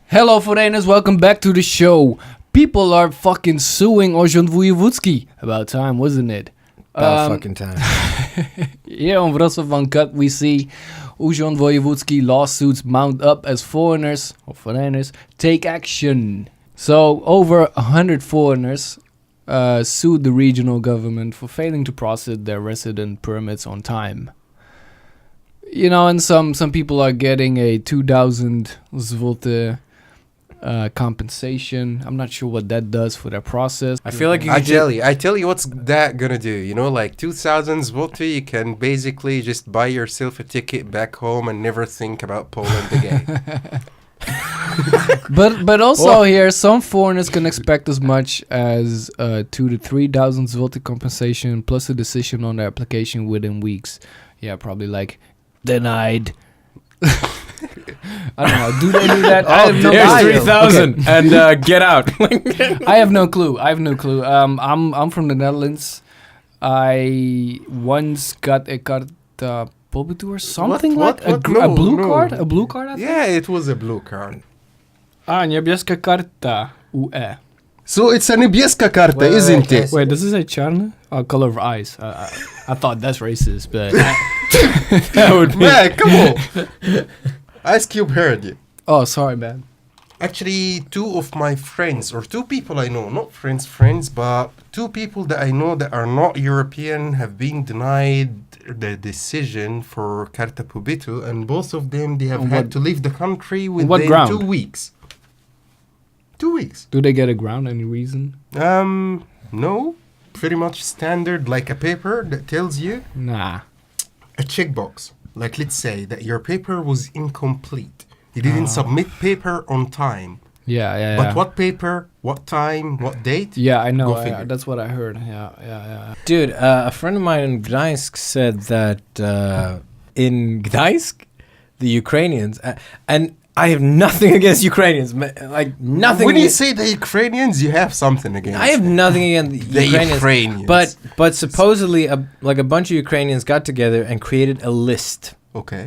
Hello foreigners, welcome back to the show. People are fucking suing Urząd Wojewodzki. About time, wasn't it? About fucking time. Here on Wrocław Uncut, we see Urząd Wojewodzki lawsuits mount up as foreigners take action. So, over 100 foreigners sued the regional government for failing to process their resident permits on time. You know, and some people are getting a 2,000 zloty compensation. I'm not sure what that does for their process. I feel like I tell you what's that gonna do. You know, like 2,000 zloty, you can basically just buy yourself a ticket back home and never think about Poland again. But also here, some foreigners can expect as much as 2,000 to 3,000 zloty compensation plus a decision on their application within weeks. Yeah, probably like denied. I don't know. Do they do that? I have no Here's idea. 3,000 Okay. and get out. I have no clue. I'm from the Netherlands. I once got a Karta Pobyta or something a blue card. A blue card. I think? Yeah, it was a blue card. Niebieska karta UE. So it's a niebieska karta, isn't it? Wait, does this say czarna? Oh, color of eyes. I thought that's racist, but That would be. Man, come on. Ice Cube heard you. oh, sorry, man. Actually, two of my friends, or two people I know, not friends, but two people that I know that are not European have been denied the decision for Karta Pobyta, and both of them, they have On had what- to leave the country what within ground? 2 weeks. 2 weeks. Do they get a ground? Any reason? No. Pretty much standard, like a paper that tells you Nah. a checkbox. Like, let's say that your paper was incomplete. You didn't submit paper on time. Yeah. But what paper, what time, what date? Yeah, I know. Go figure. That's what I heard. Yeah. Dude, a friend of mine in Gdańsk said that in Gdańsk, the Ukrainians, and I have nothing against Ukrainians, like nothing. When you say the Ukrainians, you have something against I have them. nothing against The Ukrainians, Ukrainians. but supposedly a bunch of Ukrainians got together and created a list. Okay.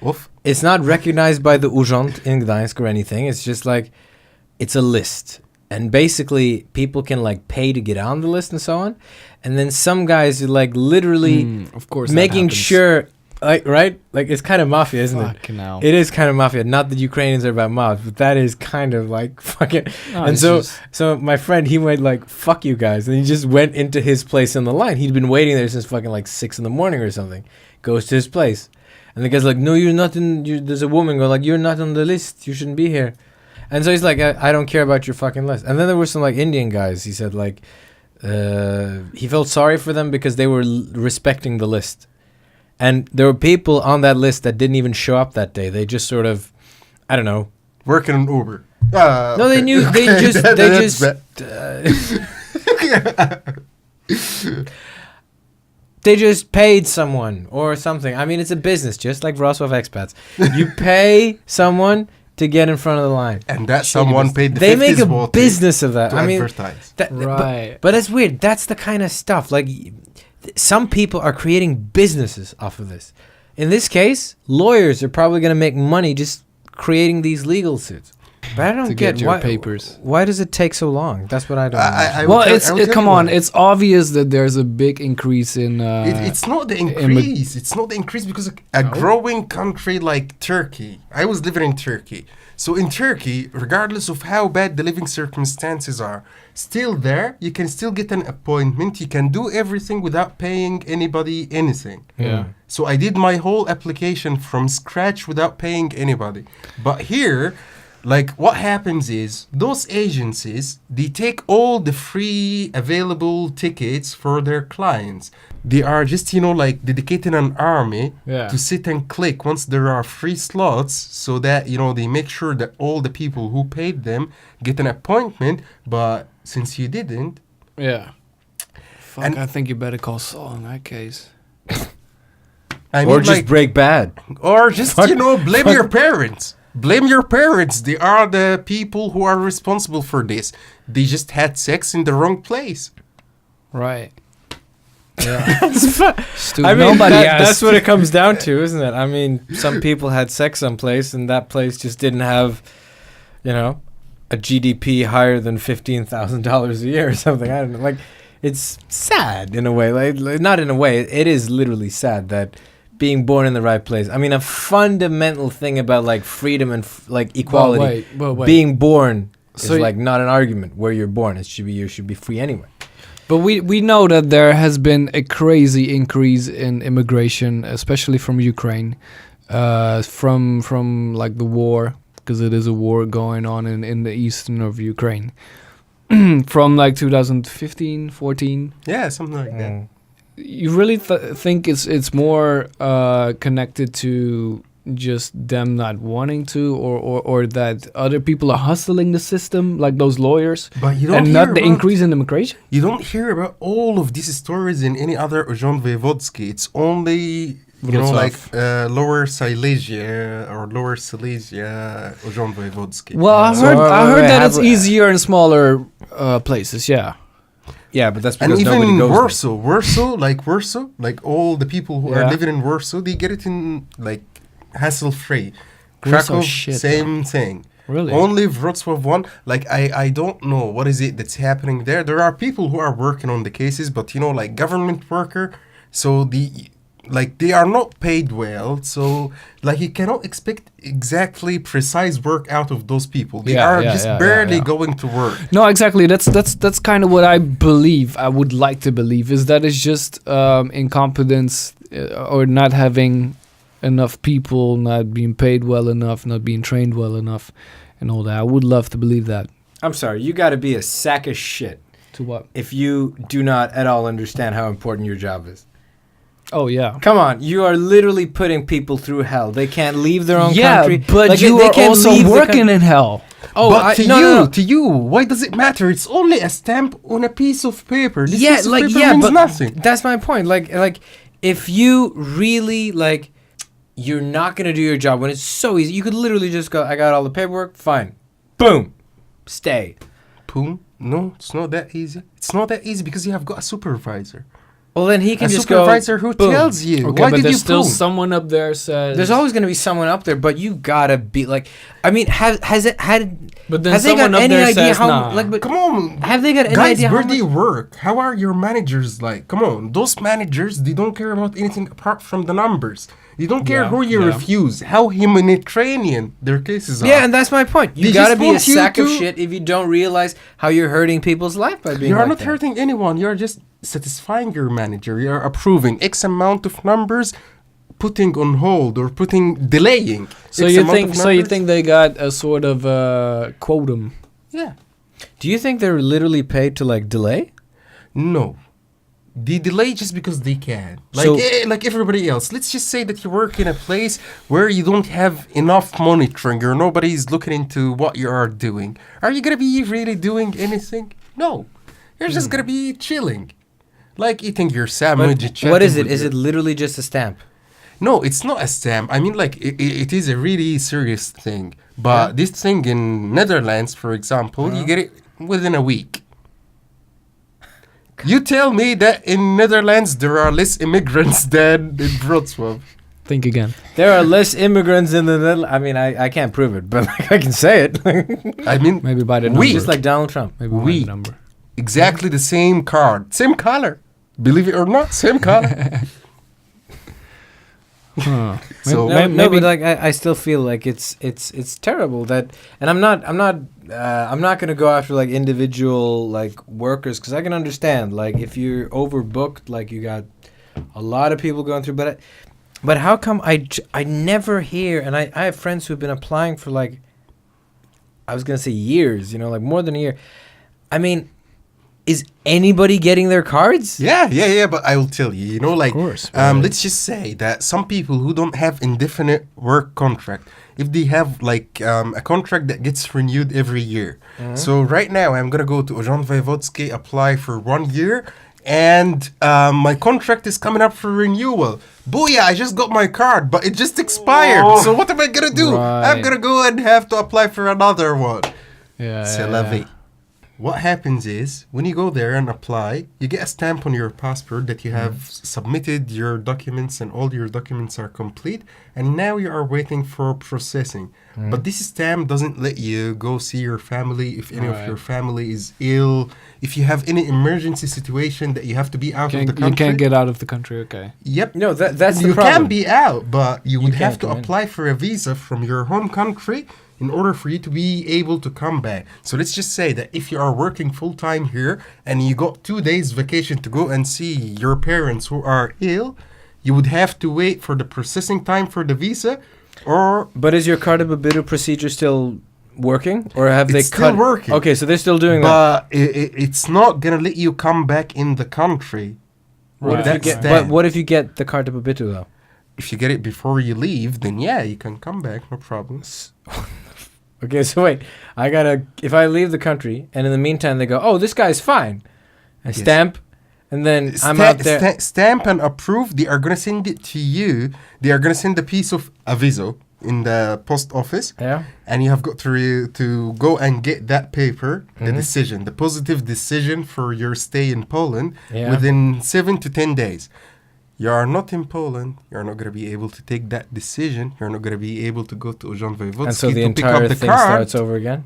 Oof. It's not recognized by the Urząd in Gdańsk or anything. It's just like, it's a list. And basically, people can like pay to get on the list and so on. And then some guys are like literally Of course. that making happens. sure, like, right? Like, it's kind of mafia, isn't it? Fucking hell. It is kind of mafia. Not that Ukrainians are about mobs, but that is kind of like fucking. No, And it's so, just- so my friend, he went like, "Fuck you guys," and he just went into his place in the line. He'd been waiting there since fucking like 6 a.m. or something. Goes to his place, and the guy's like, "No, you're not in." There's a woman going like, "You're not on the list. You shouldn't be here." And so he's like, I don't care about your fucking list. And then there were some like Indian guys. He said like, he felt sorry for them because they were respecting the list. And there were people on that list that didn't even show up that day. They just sort of, I don't know. Working on Uber. No, they knew. They just. They just paid someone or something. I mean, it's a business, just like Wrocław expats. You pay someone to get in front of the line. And that someone paid the They 50 make a zloty business of that. to I mean, advertise. Right. But that's weird. That's the kind of stuff. Like, some people are creating businesses off of this. In this case, lawyers are probably going to make money just creating these legal suits. But I don't To get get your why, papers. Why does it take so long? That's what I don't understand. will Well, tell- come you on. why. It's obvious that there's a big increase in. It's not the increase. It's not the increase because a growing country like Turkey. I was living in Turkey. So in Turkey, regardless of how bad the living circumstances are, still there, you can still get an appointment. You can do everything without paying anybody anything. Yeah. So I did my whole application from scratch without paying anybody. But here, like what happens is those agencies, they take all the free available tickets for their clients. They are just, like dedicating an army Yeah. to sit and click once there are free slots so that, they make sure that all the people who paid them get an appointment. But since you didn't, Yeah. Fuck, And- I think you better call Saul in that case. I or mean, just like, break bad. or just, blame your parents. Blame your parents. They are the people who are responsible for this. They just had sex in the wrong place. Right. Yeah. Stupid. I mean, Nobody asked. that's what it comes down to, isn't it? I mean, some people had sex someplace, and that place just didn't have you know, a GDP higher than $15,000 a year or something. I don't know. Like, it's sad in a way. Like not in a way. It is literally sad that being born in the right place. I mean, a fundamental thing about like freedom and like equality. Wait. Being born So is like not an argument where you're born. You should be free anyway. But we know that there has been a crazy increase in immigration, especially from Ukraine, from like the war, because it is a war going on in the eastern of Ukraine, from like 2015, 14. Yeah, something like that. You really think it's more connected to just them not wanting to, or that other people are hustling the system, like those lawyers, But you don't and hear not the about- increase in immigration? You don't hear about all of these stories in any other Urząd Wojewodzki. It's only, Wrocław. Lower Silesia or Lower Silesia Urząd Wojewodzki. Well, I So, heard that have it's we- easier in smaller places. Yeah. Yeah, but that's And because nobody even goes Warsaw, like all the people who are Yeah. living in Warsaw, they get it in like hassle-free. Warsaw Krakow, shit, same thing. Really? Only Wrocław one. Like I don't know what is it that's happening there. There are people who are working on the cases, but like government worker, so they are not paid well. So like you cannot expect exactly precise work out of those people. They are just barely going to work. No, exactly. That's kind of what I believe. I would like to believe is that it's just incompetence or not having enough people, not being paid well enough, not being trained well enough, and all that. I would love to believe that. I'm sorry, you got to be a sack of shit To what? if you do not at all understand how important your job is. Oh yeah. Come on, you are literally putting people through hell. They can't leave their own country. But Like, you they are can't also leave the working coun- in hell. Oh, but to you, no. why does it matter? It's only a stamp on a piece of paper. This Yeah, piece of like paper yeah, means but nothing. that's my point. Like if you really like, you're not gonna do your job when it's so easy. You could literally just go, I got all the paperwork, fine, boom, stay. Boom. No, it's not that easy. It's not that easy because you have got a supervisor. Well, then he can A just go. supervisor who boom. tells you. Okay, Why but did there's you still boom? someone up there says. There's always gonna be someone up there, but you gotta be like. I mean, has it had? But then has they got someone up any there idea says, how? nah. Like, but Come on. have they got any Guys, idea where how do you much? work? How are your managers like? Come on. Those managers, they don't care about anything apart from the numbers. They don't care Yeah, who you yeah. refuse, how humanitarian their cases are. Yeah, and that's my point. You They gotta just be a want you sack of to- shit if you don't realize how you're hurting people's life by being. You are like not that. hurting anyone. You're just satisfying your manager. You're approving X amount of numbers, putting on hold or delaying. So X you amount think? of So you numbers. think they got a sort of quotum? Yeah. Do you think they're literally paid to like delay? No. They delay just because they can. So- Like everybody else. Let's just say that you work in a place where you don't have enough monitoring or nobody's looking into what you are doing. Are you going to be really doing anything? No. You're just going to be chilling. Like eating your sandwich. But what is chatting it? with Is your- it literally just a stamp? No, it's not a stamp. I mean, like, it is a really serious thing. But this thing in Netherlands, for example, you get it within a week. You tell me that in Netherlands there are less immigrants than in Wrocław. Think again. There are less immigrants in the Netherlands. I mean, I can't prove it, but like, I can say it. I mean, Maybe by the number. We- Just like Donald Trump. Maybe by we- the number. exactly the same card. Same color. Believe it or not, same color. Huh. So- No, Maybe- but like I still feel like it's terrible that, and I'm not gonna go after like individual like workers because I can understand like if you're overbooked, like you got a lot of people going through, but how come I never hear, and I have friends who've been applying for like, I was gonna say years, like more than a year. I mean, is anybody getting their cards? Yeah, but I will tell you, like, course, let's just say that some people who don't have indefinite work contract, if they have like a contract that gets renewed every year. So right now I'm going to go to Urząd Wojewodzki, apply for 1 year, and my contract is coming up for renewal. Booyah, I just got my card, but it just expired. So what am I going to do? I'm Right. going to go and have to apply for another one. Yeah. C'est la vie. what happens is when you go there and apply, you get a stamp on your passport that you have submitted your documents and all your documents are complete, and now you are waiting for processing. But this stamp doesn't let you go see your family if any of your family is ill, if you have any emergency situation that you have to be out of the country. You can't get out of the country, okay. Yep. No, that's the you problem. can be out, but you would have can't to go in. apply for a visa from your home country in order for you to be able to come back. So let's just say that if you are working full-time here and you got 2 days vacation to go and see your parents who are ill, you would have to wait for the processing time for the visa, or... But is your Karta Pobyta procedure still working? Or have they It's cut... still working. Okay, so they're still doing that. But it's not going to let you come back in the country. What if That's you get, that. but what if you get the Karta Pobyta, though? If you get it before you leave, then yeah, you can come back, no problem. Okay, so wait. If I leave the country, and in the meantime they go, oh, this guy's fine. I stamp, and then I'm out there. Stamp and approve. They are gonna send it to you. They are gonna send a piece of aviso in the post office. Yeah. And you have got to go and get that paper, the decision, the positive decision for your stay in Poland within 7 to 10 days. You are not in Poland. You're not gonna be able to take that decision. You're not gonna be able to go to Urząd Wojewodzki And so the to pick up entire the thing card. starts over again?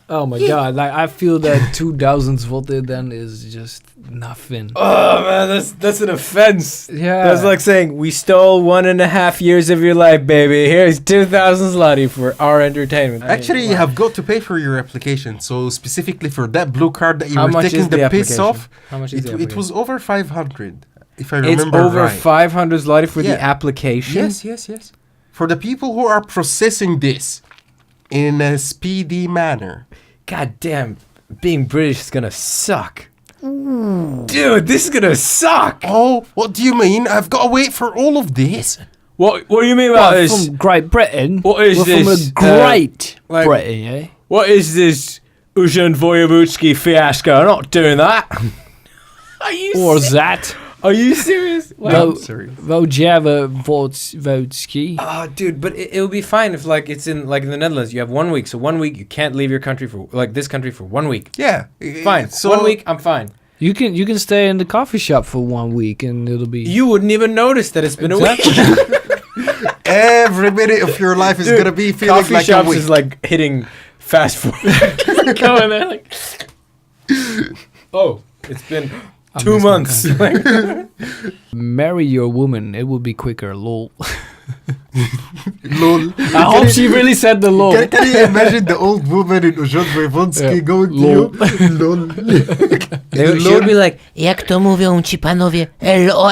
Oh my god, like I feel that 2000 zloty then is just nothing. Oh man, that's an offense. Yeah. That's like saying we stole 1.5 years of your life, baby. Here's 2,000 zloty for our entertainment. Actually, you have got to pay for your application. So specifically for that blue card that you How were much taking is the the piss application? off, How much is the it was over 500, if I It's remember over right. 500 zloty for the Yeah. application. Yes. For the people who are processing this in a speedy manner. God damn, being British is gonna suck. Dude, this is gonna suck. Oh, what do you mean? I've got to wait for all of this? What do you mean about Well, this? from Great Britain. What is We're this, from a great like- Britain, eh? What is this Urząd Wojewodzki fiasco? I'm not doing that. Are you Or that. Are you serious? Wojewodzki. Oh, dude, but it'll be fine if it's in the Netherlands. You have 1 week, so 1 week you can't leave your country for this country for 1 week. Yeah. Fine. So 1 week, I'm fine. You can stay in the coffee shop for 1 week and it'll be... You wouldn't even notice that it's been a week. every minute of your life is Dude, going to be feeling coffee like a shops week. is like hitting fast forward. Going there like, oh, it's been 2 months. Marry your woman, it will be quicker, lol. Lol. I hope she really said the lol. Can you imagine the old woman in Urząd Wojewodzki going to Lol. you? Lol. She would be like, jak to mówią ci panowie, LOL.